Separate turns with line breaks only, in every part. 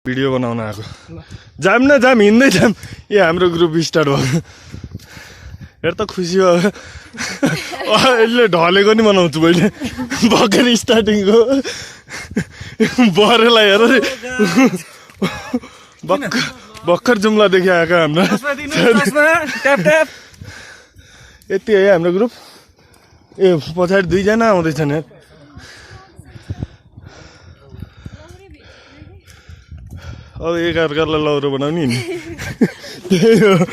Video बनाउन आएको जाम न जाम हिँड्दै जाम ए हाम्रो ग्रुप स्टार्ट भयो हेर त खुसी भयो यसले ढलेको नि बनाउँछु मैले भर्खर स्टार्टिङको बरेलाई हेर भर्खर जुम्लादेखि आएको हाम्रो यति है हाम्रो ग्रुप ए पछाडि दुईजना आउँदैछन् यार अब एकअर्कालाई लौरो बनाउने नि त्यही हो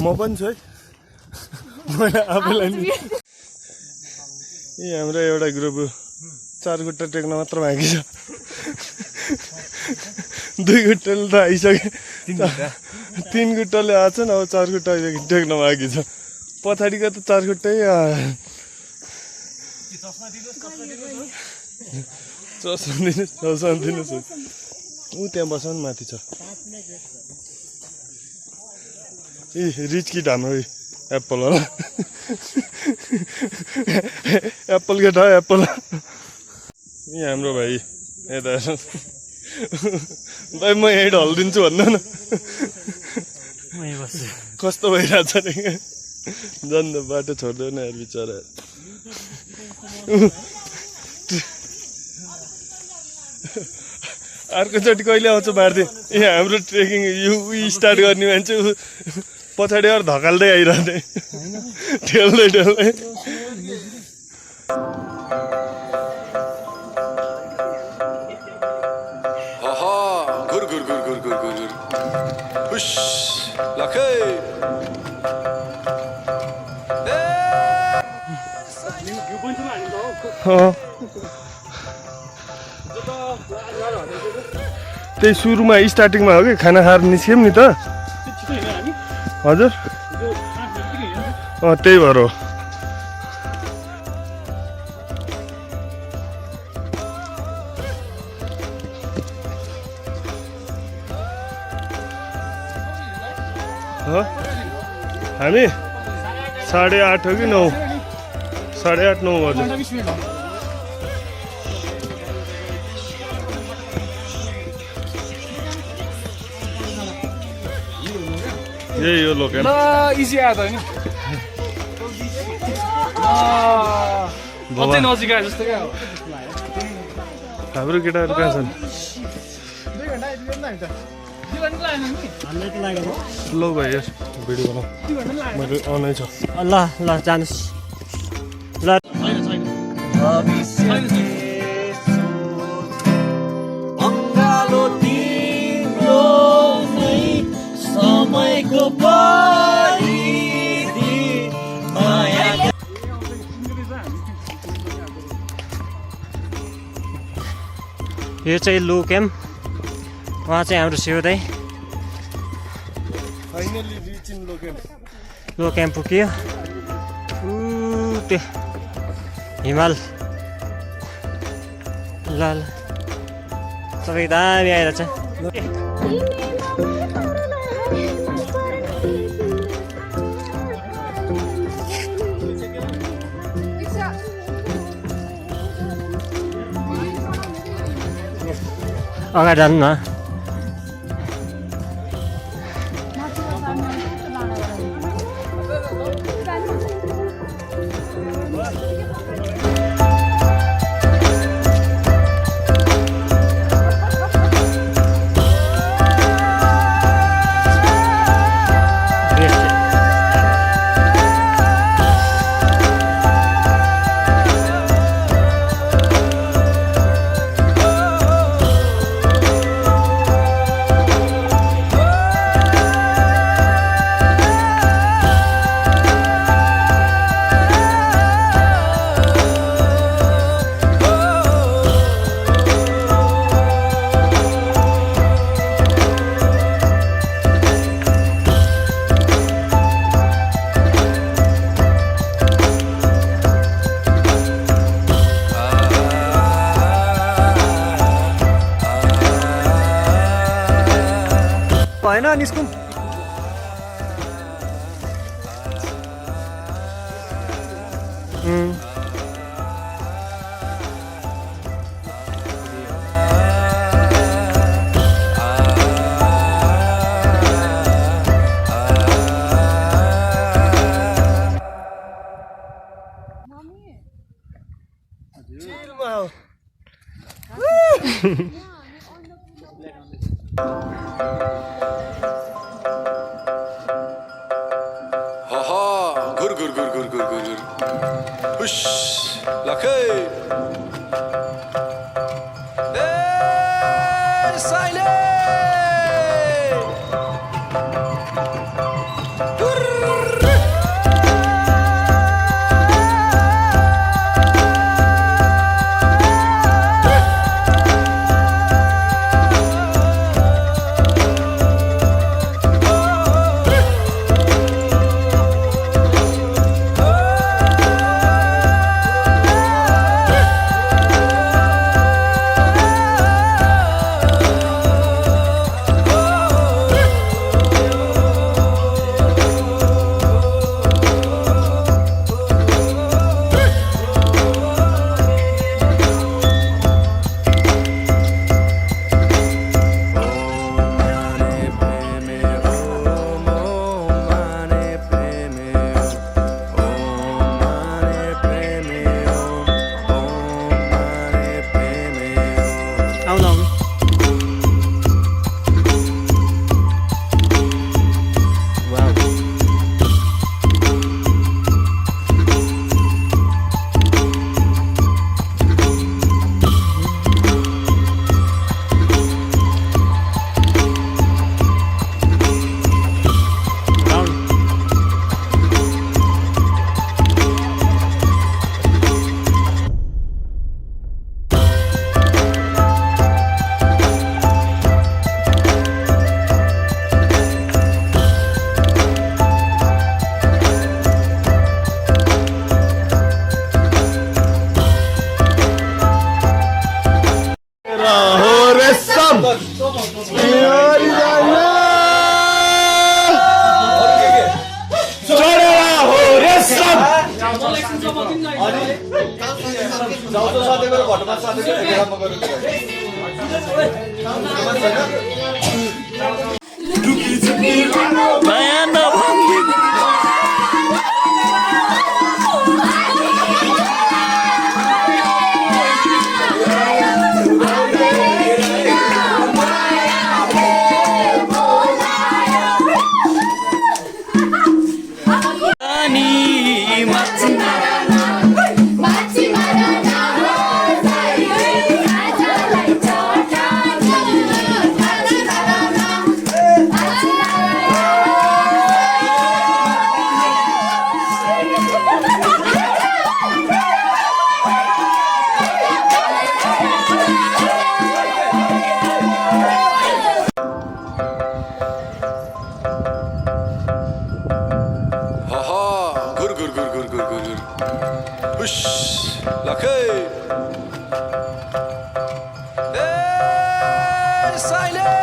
म पनि छु है मैले आफैलाई नि ए हाम्रो एउटा ग्रुप 4 गुट्टा टेक्न मात्र बाँकी छ 2 गुट्टाले त आइसक्यो 3 गुट्टाले आछन् अब 4 गुट्टा टेक्न बाँकी छ पछाडिको त 4 गुट्टै चस्मा दिनुहोस् ऊ त्यहाँ बस्नु माथि छ ए रिच किट हाम्रो एप्पल होला एप्पल केटा एप्पल ए हाम्रो भाइ यता भाइ म यहीँ ढलिदिन्छु भन्नु न कस्तो भइरहेछ नि झन् बाटो छोड्दैन यार बिचरा अर्कोचोटि कहिले आउँछ मार्दी ए हाम्रो ट्रेकिङ यो स्टार्ट गर्ने मान्छे पछाडि अरू धकाल्दै आइरहने ठेल्दै ठेल्दै त्यही सुरुमा स्टार्टिङमा हो कि खाना खाएर निस्क्यौँ नि त हजुर त्यही भएर हो हामी 8:30 हो कि 9 8:30 9 बजे यही हो लोकेल
इजी आयो त हैन अझै नजिक आयो जस्तो क्या
हाम्रो केटाहरू कहाँ छन् ल भाइ यार भिडियो बनाऊ मैले अनै छ
ल ल जानुस् ल अङ्गालो तिम्रो नै समयको परिधि माया यो चाहिँ लो क्याम्प उहाँ चाहिँ हाम्रो शिव दाइ
finally rich in
low camp पुग्यो त्यो हिमाल ल ल सबै दामी आइरहेछ अगाडि जानु न
भएन निस्कौँ
चिलमा हो
Haha, gur gur gur gur gur gur gur. Hush, lakay. Hey, silent. Hush, lakay. Hey, silent.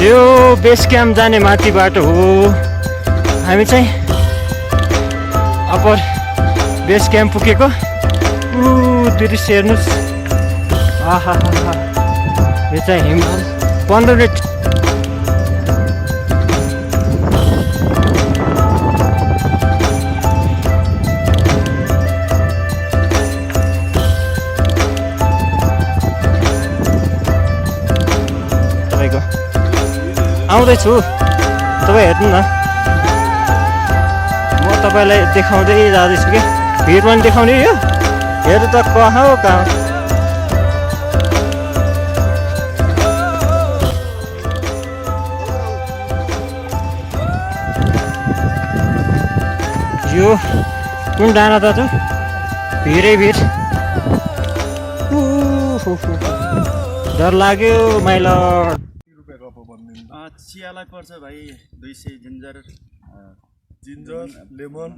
यो बेस क्याम्प जाने माथि बाटो हो। हामी चाहिँ अप्पर बेस क्याम्प पुगेको दृश्य हेर्नुहोस् आहा यो चाहिँ हिमाल 15 मिनट तपाईँको आउँदैछु तपाईँ हेर्नु न म तपाईँलाई देखाउँदै जाँदैछु क्या भिड पनि देखाउने यो हेर्नु त कहाँ हो कहाँ यो कुन डाँडा दाजु भिडै भिड डर लाग्यो माइला
चियालाई पर्छ भाइ 200 जिन्जर
लेमन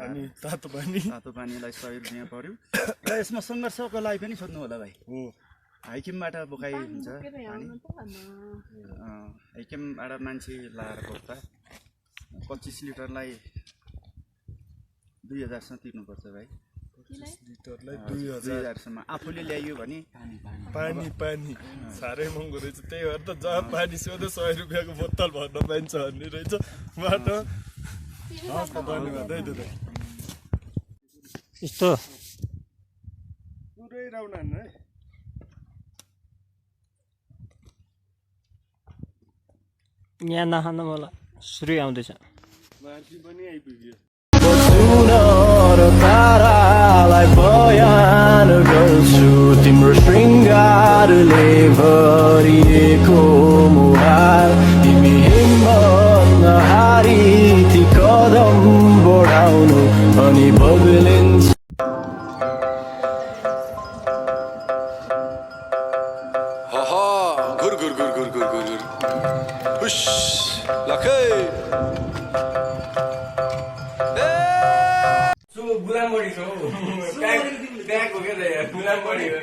अनि तातो
पानीलाई 100 रुपियाँ पर्यो र यसमा सङ्घर्षको लागि पनि सोध्नु होला भाइ
हो
हाइकिमबाट बोकाइ हुन्छ पानी हाइकिमबाट मान्छे लाएर बोक्दा 25 लिटरलाई 2000 सम्म तिर्नुपर्छ भाइ
25 लिटरलाई 2000
सम्म आफूले ल्याइयो भने
पानी साह्रै महँगो रहेछ त्यही भएर त जहाँ पानी सोध्यो 100 रुपियाँको बोतल भर्न पाइन्छ भन्ने रहेछ बाटो धन्यवाद है दादा
यस्तो
पुरै राउन्ड है
यहाँ नखान मलाई सुरु आउँदैछ
मार्दी पनि आइपुग्यो
तारालाई बयान गर्छु तिम्रो शृङ्गारले भरिएको मुहार तिमी हिम्मत नहारी ती कदम बढाउनु अनि बदलिन्छ
हाहा घुर हुस लखे
गुलामबडी छ हौ त्यहाँको के गुलामबडी हो